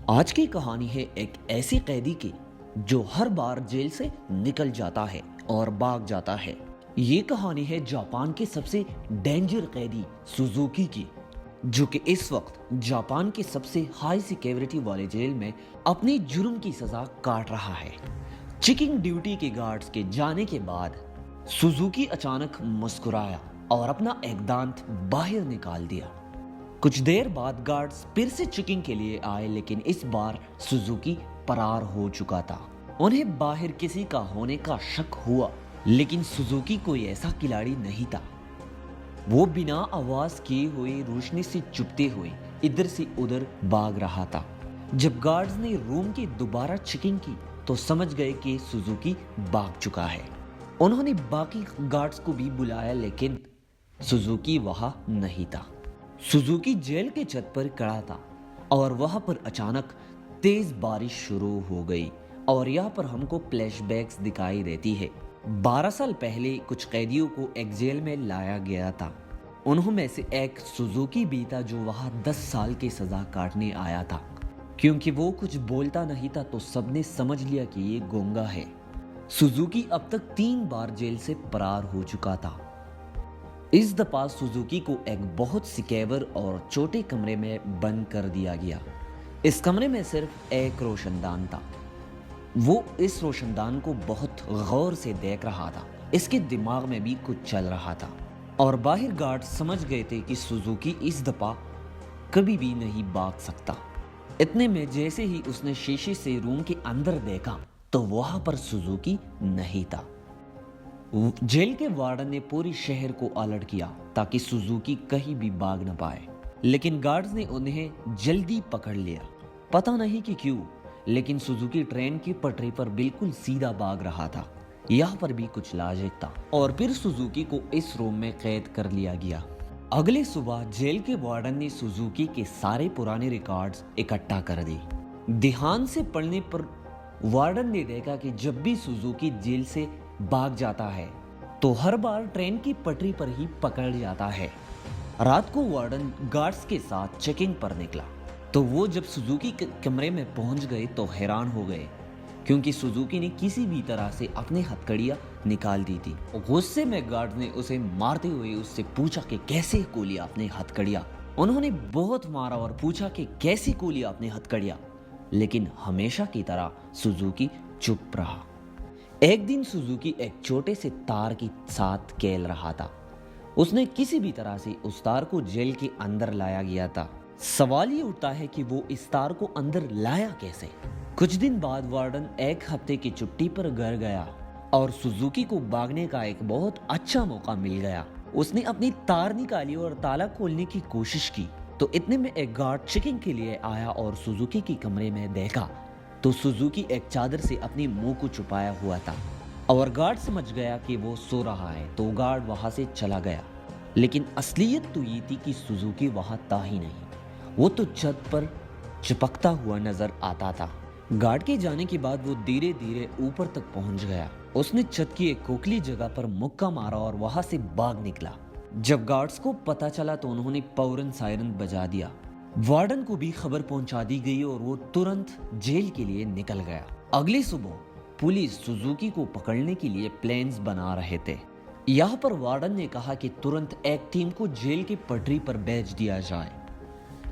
آج کی کہانی ہے ایک ایسی قیدی کی جو ہر بار جیل سے نکل جاتا ہے اور بھاگ جاتا ہے۔ یہ کہانی ہے جاپان کے سب سے ڈینجر قیدی سوزوکی کی، جو کہ اس وقت جاپان کے سب سے ہائی سیکیورٹی والے جیل میں اپنی جرم کی سزا کاٹ رہا ہے۔ چیکنگ ڈیوٹی کے گارڈز کے جانے کے بعد سوزوکی اچانک مسکرایا اور اپنا ایک دانت باہر نکال دیا۔ کچھ دیر بعد گارڈز پھر سے چیکنگ کے لیے آئے، لیکن اس بار سوزوکی فرار ہو چکا تھا۔ انہیں باہر کسی کا ہونے کا شک ہوا، لیکن سوزوکی کوئی ایسا کھلاڑی نہیں تھا۔ وہ بنا آواز کیے ہوئے روشنی سے چپتے ہوئے ادھر سے ادھر بھاگ رہا تھا۔ جب گارڈز نے روم کی دوبارہ چیکنگ کی تو سمجھ گئے کہ سوزوکی بھاگ چکا ہے۔ انہوں نے باقی گارڈز کو بھی بلایا، لیکن سوزوکی وہاں نہیں تھا۔ سوزوکی جیل کے چھت پر کھڑا تھا اور وہاں پر اچانک تیز بارش شروع ہو گئی، اور یہاں پر ہم کو فلیش بیکس دکھائی دیتی ہے۔ 12 سال پہلے کچھ قیدیوں کو ایک جیل میں لایا گیا تھا۔ انہوں میں سے ایک سوزوکی بھی تھا، جو وہاں 10 سال کی سزا کاٹنے آیا تھا۔ کیونکہ وہ کچھ بولتا نہیں تھا تو سب نے سمجھ لیا کہ یہ گونگا ہے۔ سوزوکی اب تک 3 بار جیل سے فرار ہو چکا تھا۔ اس دفعہ سوزوکی کو ایک بہت سیکیور اور چھوٹے کمرے میں بند کر دیا گیا۔ اس کمرے میں صرف ایک روشن دان تھا۔ وہ اس روشن دان کو بہت غور سے دیکھ رہا تھا۔ اس کے دماغ میں بھی کچھ چل رہا تھا، اور باہر گارڈ سمجھ گئے تھے کہ سوزوکی اس دفعہ کبھی بھی نہیں بھاگ سکتا۔ اتنے میں جیسے ہی اس نے شیشے سے روم کے اندر دیکھا تو وہاں پر سوزوکی نہیں تھا۔ جیل کے وارڈن نے پوری شہر کو الرٹ کیا تاکہ سوزوکی کہیں بھی بھاگ نہ پائے، لیکن گارڈز نے انہیں جلدی پکڑ لیا۔ پتہ نہیں کہ کیوں، لیکن سوزوکی ٹرین کی پٹری پر بالکل سیدھا بھاگ رہا تھا۔ یہاں پر بھی کچھ لاجک تھا، اور پھر سوزوکی کو اس روم میں قید کر لیا گیا۔ اگلی صبح جیل کے وارڈن نے سوزوکی کے سارے پرانے ریکارڈز اکٹھا کر دی۔ دھیان سے پڑھنے پر وارڈن نے دیکھا کہ جب بھی سوزوکی جیل سے بھاگ جاتا ہے تو ہر بار ٹرین کی پٹری پر ہی پکڑ جاتا ہے۔ رات کو وارڈن گارڈز کے ساتھ چیکنگ پر نکلا تو وہ جب سوزوکی کے کمرے میں پہنچ گئے تو حیران ہو گئے، کیونکہ سوزوکی نے کسی بھی طرح سے اپنے ہتھکڑیاں نکال دی تھی۔ غصے میں گارڈ نے اسے مارتے ہوئے اس سے پوچھا کہ کیسے کھولیا اپنے ہتھکڑیاں۔ انہوں نے بہت مارا اور پوچھا کہ کیسے کھولیا اپنے ہتھکڑیاں، لیکن ہمیشہ کی طرح سوزوکی چپ رہا۔ ایک دن سوزوکی ایک چھوٹے سے تار کے ساتھ کھیل رہا تھا۔ اس نے کسی بھی طرح سے اس تار کو جیل کے اندر لایا گیا تھا۔ سوال یہ اٹھتا ہے کہ وہ اس تار کو اندر لایا کیسے؟ کچھ دن بعد وارڈن ایک ہفتے کی چھٹی پر گھر گیا اور سوزوکی کو بھاگنے کا ایک بہت اچھا موقع مل گیا۔ اس نے اپنی تار نکالی اور تالا کھولنے کی کوشش کی تو اتنے میں ایک گارڈ چیکنگ کے لیے آیا اور سوزوکی کے کمرے میں دیکھا تو سوزوکی ایک چادر سے اپنی منہ کو چھپایا ہوا تھا، اور گارڈ سمجھ گیا کہ وہ سو رہا ہے تو گارڈ وہاں سے چلا گیا۔ لیکن اصلیت تو یہ تھی کہ سوزوکی وہاں تھا ہی نہیں، وہ تو چھت پر چپکتا ہوا نظر آتا تھا۔ گارڈ کے جانے کے بعد وہ دھیرے دھیرے اوپر تک پہنچ گیا۔ اس نے چھت کی ایک کھوکھلی جگہ پر مکہ مارا اور وہاں سے بھاگ نکلا۔ جب گارڈز کو پتہ چلا تو انہوں نے فوراً سائرن بجا دیا۔ وارڈن کو بھی خبر پہنچا دی گئی اور وہ ترنت جیل کے لیے نکل گیا۔ اگلی صبح پولیس سوزوکی کو پکڑنے کے لیے پلانز بنا رہے تھے۔ یہاں پر وارڈن نے کہا کہ ترنت ایک ٹیم کو جیل کی پٹری پر بھیج دیا جائے۔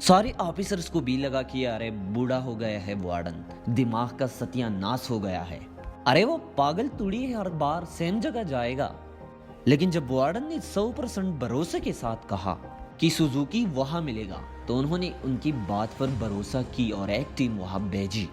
سارے آفیسرز کو بھی لگا کہ ارے بوڑھا ہو گیا ہے وارڈن، دماغ کا ستیہ ناس ہو گیا ہے، ارے وہ پاگل توڑی ہے، ہر بار سیم جگہ جائے گا۔ لیکن جب وارڈن نے 100% بھروسے کے ساتھ کہا کہ سوزوکی وہاں ملے گا تو انہوں نے ان کی بات پر بھروسہ کی اور ایک ٹیم وہاں بھیجی،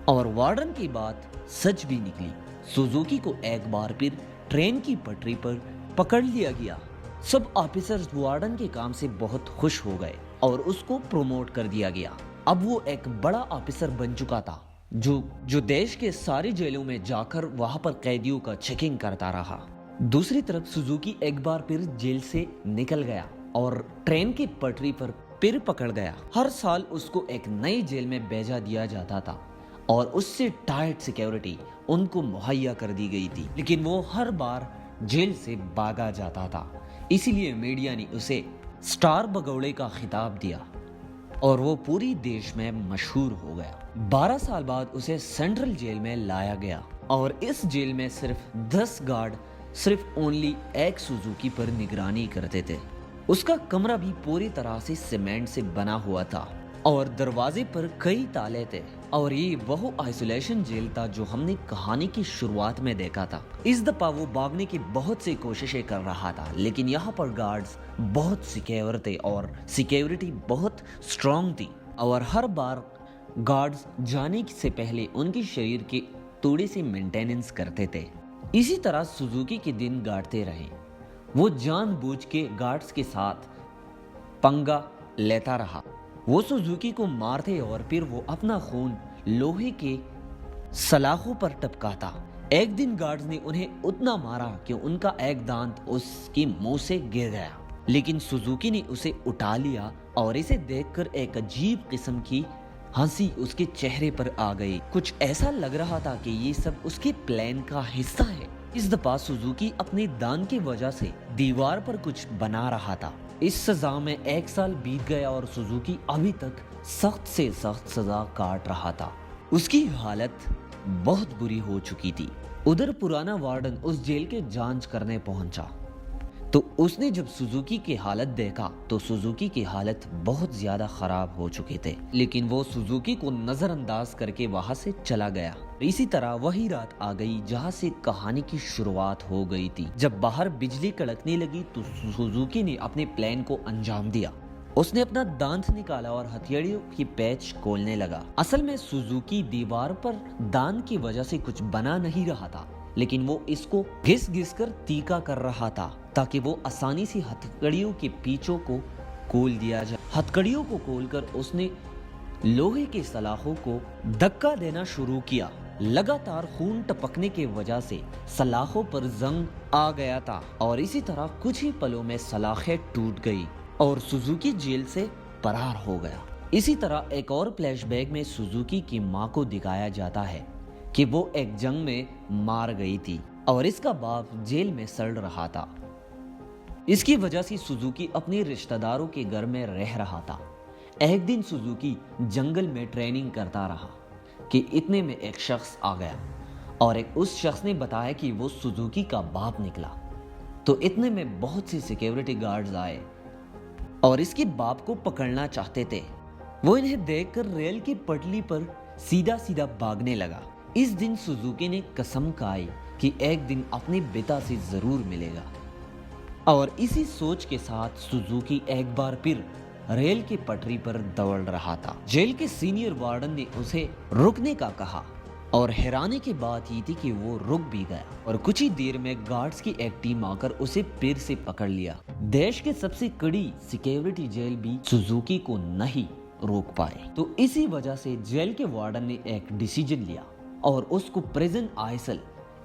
اور وارڈن کی بات سچ بھی نکلی۔ سوزوکی کو ایک بار پھر ٹرین کی پٹری پر پکڑ لیا گیا۔ سب آفیسرز وارڈن کے کام سے بہت خوش ہو گئے اور اس کو پروموٹ کر دیا گیا۔ اب وہ ایک بڑا آفیسر بن چکا تھا جو دیش کے سارے جیلوں میں جا کر وہاں پر قیدیوں کا چیکنگ کرتا رہا۔ دوسری طرف سوزوکی ایک بار پھر جیل سے نکل گیا اور ٹرین کی پٹری پر پھر پکڑ گیا۔ ہر سال اس کو ایک نئی جیل میں بھیجا دیا جاتا تھا اور اس سے ٹائٹ سیکیورٹی ان کو مہیا کر دی گئی تھی، لیکن وہ ہر بار جیل سے بھاگا جاتا تھا۔ اسی لیے میڈیا نے اسے سٹار بگوڑے کا خطاب دیا۔ اور وہ پوری دیش میں مشہور ہو گیا۔ 12 سال بعد اسے سینٹرل جیل میں لایا گیا اور اس جیل میں صرف 10 گارڈ صرف اونلی ایک سوزوکی پر نگرانی کرتے تھے۔ اس کا کمرہ بھی پوری طرح سے سیمنٹ سے بنا ہوا تھا اور دروازے پر کئی تالے تھے، اور یہ وہ آئسولیشن جیل تھا جو ہم نے کہانی کی شروعات میں دیکھا تھا۔ اس دفعہ وہ بھاگنے کی بہت سی کوششیں کر رہا تھا، لیکن یہاں پر گارڈز بہت سیکیور تھے اور سیکیورٹی بہت سٹرونگ تھی، اور ہر بار گارڈز جانے سے پہلے ان کے شریر کے تھوڑی سی مینٹیننس کرتے تھے۔ اسی طرح سوزوکی کے دن گاڑتے رہے، وہ جان بوجھ کے گارڈز کے ساتھ پنگا لیتا رہا۔ وہ سوزوکی کو مارتے اور پھر وہ اپنا خون لوہے کے سلاخوں پر ٹپکاتا۔ ایک دن گارڈز نے انہیں اتنا مارا کہ ان کا ایک دانت اس کی منہ سے گر گیا، لیکن سوزوکی نے اسے اٹھا لیا اور اسے دیکھ کر ایک عجیب قسم کی ہنسی اس کے چہرے پر آ گئی۔ کچھ ایسا لگ رہا تھا کہ یہ سب اس کے پلان کا حصہ ہے۔ اس دفعہ سوزوکی اپنے دان کی وجہ سے دیوار پر کچھ بنا رہا تھا۔ اس سزا میں 1 سال بیت گیا اور سوزوکی ابھی تک سخت سے سخت سزا کاٹ رہا تھا۔ اس کی حالت بہت بری ہو چکی تھی۔ ادھر پرانا وارڈن اس جیل کے جانچ کرنے پہنچا تو اس نے جب سوزوکی کی حالت دیکھا تو سوزوکی کی حالت بہت زیادہ خراب ہو چکی تھے، لیکن وہ سوزوکی کو نظر انداز کر کے وہاں سے چلا گیا۔ اسی طرح وہی رات آ گئی جہاں سے کہانی کی شروعات ہو گئی تھی۔ جب باہر بجلی کڑکنے لگی تو سوزوکی نے اپنے پلان کو انجام دیا۔ اس نے اپنا دانت نکالا اور ہتھیلیوں کی پیچ کھولنے لگا۔ اصل میں سوزوکی دیوار پر دانت کی وجہ سے کچھ بنا نہیں رہا تھا، لیکن وہ اس کو گھس گھس کر تیکا کر رہا تھا تاکہ وہ آسانی سے ہتھکڑیوں کے پیچوں کو کھول دیا جائے۔ ہتھکڑیوں کو کھول کر اس نے لوہے کے سلاخوں کو دھکا دینا شروع کیا۔ لگاتار خون ٹپکنے کی وجہ سے سلاخوں پر زنگ آ گیا تھا اور اسی طرح کچھ ہی پلوں میں سلاخیں ٹوٹ گئی اور سوزوکی جیل سے فرار ہو گیا۔ اسی طرح ایک اور فلیش بیک میں سوزوکی کی ماں کو دکھایا جاتا ہے کہ وہ ایک جنگ میں مار گئی تھی اور اس کا باپ جیل میں سڑ رہا تھا۔ اس کی وجہ سے سوزوکی اپنے رشتہ داروں کے گھر میں رہ رہا تھا۔ ایک دن سوزوکی جنگل میں ٹریننگ کرتا رہا کہ اتنے میں ایک شخص آ گیا اور اس شخص نے بتایا کہ وہ سوزوکی کا باپ نکلا۔ تو اتنے میں بہت سے سیکیورٹی گارڈز آئے اور اس کے باپ کو پکڑنا چاہتے تھے۔ وہ انہیں دیکھ کر ریل کی پٹلی پر سیدھا سیدھا بھاگنے لگا۔ اس دن سوزوکی نے قسم کھائی کہ ایک دن اپنے بیٹا سے ضرور ملے گا، اور اسی سوچ کے ساتھ سوزوکی ایک بار پھر ریل کی پٹری پر دوڑ رہا تھا۔ جیل کے سینئر وارڈن نے اسے رکنے کا کہا اور حیرانی کی بات یہ تھی کہ وہ رک بھی گیا، اور کچھ ہی دیر میں گارڈز کی ایک ٹیم آ کر اسے پھر سے پکڑ لیا۔ دیش کے سب سے کڑی سیکیورٹی جیل بھی سوزوکی کو نہیں روک پائے، تو اسی وجہ سے جیل کے وارڈن نے ایک ڈیسیجن لیا اور اس کو پریزن آئسل،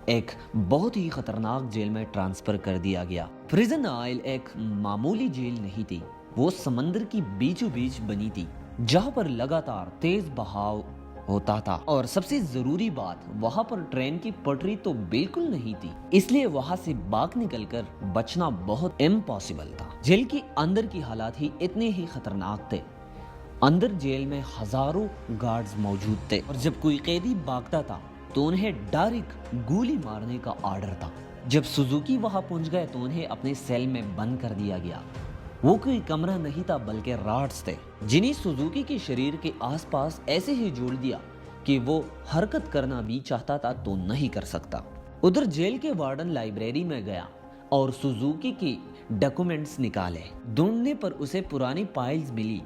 ایک بہت ہی خطرناک جیل میں ٹرانسفر کر دیا گیا۔ پریزن آئل ایک معمولی جیل نہیں تھی، وہ سمندر کی بیچوں بیچ بنی تھی جہاں پر لگاتار تیز بہاؤ ہوتا تھا، اور سب سے ضروری بات وہاں پر ٹرین کی پٹری تو بالکل نہیں تھی، اس لیے وہاں سے باہر نکل کر بچنا بہت امپاسبل تھا۔ جیل کے اندر کی حالات ہی اتنے ہی خطرناک تھے۔ اندر جیل میں ہزاروں گارڈز موجود تھے، اور جب کوئی قیدی بھاگتا تھا تو انہیں ڈائریکٹ گولی مارنے کا آرڈر تھا۔ جب سوزوکی وہاں پہنچ گئے تو انہیں اپنے سیل میں بند کر دیا گیا۔ وہ کوئی کمرہ نہیں تھا بلکہ راڈز تھے جنہیں سوزوکی کے شریر کے آس پاس ایسے ہی جوڑ دیا کہ وہ حرکت کرنا بھی چاہتا تھا تو نہیں کر سکتا۔ ادھر جیل کے وارڈن لائبریری میں گیا اور سوزوکی کی ڈاکومنٹس نکالے۔ ڈھونڈنے پر اسے پرانی فائلز ملی۔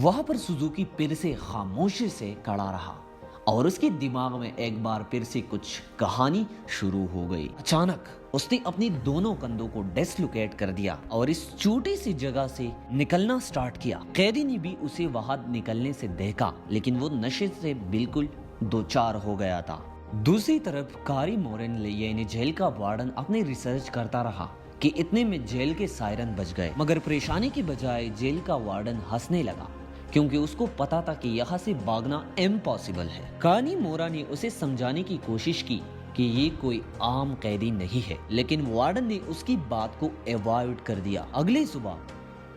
وہاں پر سوزوکی پھر سے خاموشی سے کھڑا رہا اور اس کے دماغ میں ایک بار پھر سے کچھ کہانی شروع ہو گئی۔ اچانک اس نے اپنی دونوں کندھوں کو ڈسلوکیٹ کر دیا اور اس چھوٹی سی جگہ سے نکلنا سٹارٹ کیا۔ قیدی نے بھی اسے وہاں نکلنے سے دیکھا، لیکن وہ نشے سے بالکل دوچار ہو گیا تھا۔ دوسری طرف کاری مورن یعنی جیل کا وارڈن اپنے ریسرچ کرتا رہا کہ اتنے میں جیل کے سائرن بج گئے، مگر پریشانی کی بجائے جیل کا وارڈن ہنسنے لگا کیونکہ اس کو پتا تھا کہ یہاں سے بھاگنا امپاسبل ہے۔ کانی مورا نے اسے سمجھانے کی کوشش کی کہ یہ کوئی عام قیدی نہیں ہے، لیکن وارڈن نے اس کی بات کو ایوائڈ کر دیا۔ اگلی صبح